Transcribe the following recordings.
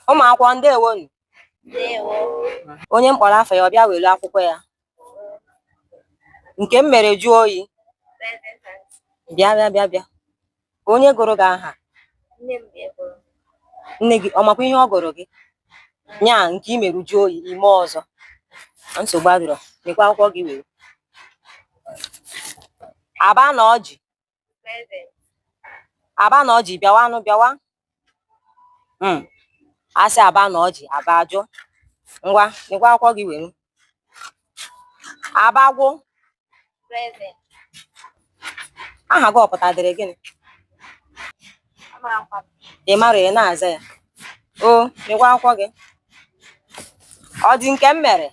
ụmụ akwụkwọ ndewonu. Onye m kpọrọ afọ ya ọ bịa were akwụkwọ ya. Nke m mere jụọ oyi. Bịa. Onye gụrụ gị aha? Nne gị ọ makwa ihe ọ gụrụ gị? Nya nke i mere jụọ oyi ime ọzọ. Nsogbu adịrọ. Mekwa akwụkwọ gị were. Aba na ọjị. Aba na ọjị bịawanụ bịawa. Asị aba na ọjị aba ajụ. Ngwa mekwa akwụkwọ gị were. Abagwụ. Aha gị ọpụta dịrị gịnị? Ị mara ị na-aza ya. O mekwa akwụkwọ gị. Ọ dị nke m mere?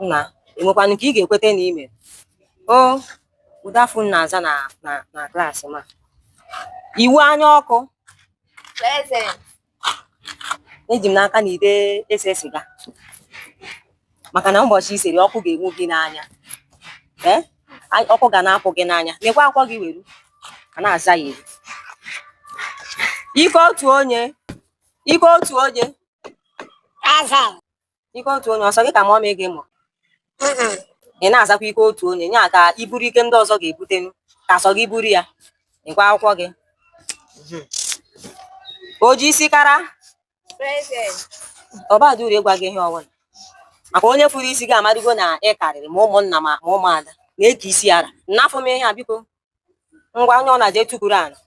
Nna enwekwanụ nke ị ga-ekwete na ime. O ụdafụ na-aza na klaasị ma. Iwu anya ọkụ. Eji m n'aka na ide ese siga. Maka na ụbọchị iseri ọkụ ga-enwu gị n'anya. Ọkụ ga na-apụ gị n'anya. Mekwa akwụkwọ gị were. A na-aza ya eri. Ike otu onye. Ike otu onye. Ike otu onye ọsọ gị ka ma ọ mee gị mụ. Ị na-azakwa ike otu onye nya ka iburu ike ndị ọzọ ga-ebute ka sọ gị buru ya. Mekwa akwụkwọ gị. O ji isi kara. Ọba dị uru ịgwa gị ihe ọbụla. Maka onye furu isi gị amadịgo na ị karịrị ma ụmụnna ma ụmụada na-eke isi ara. Nnafọ m ihe a biko. Ngwa onye ọ na-eje tukuru ala.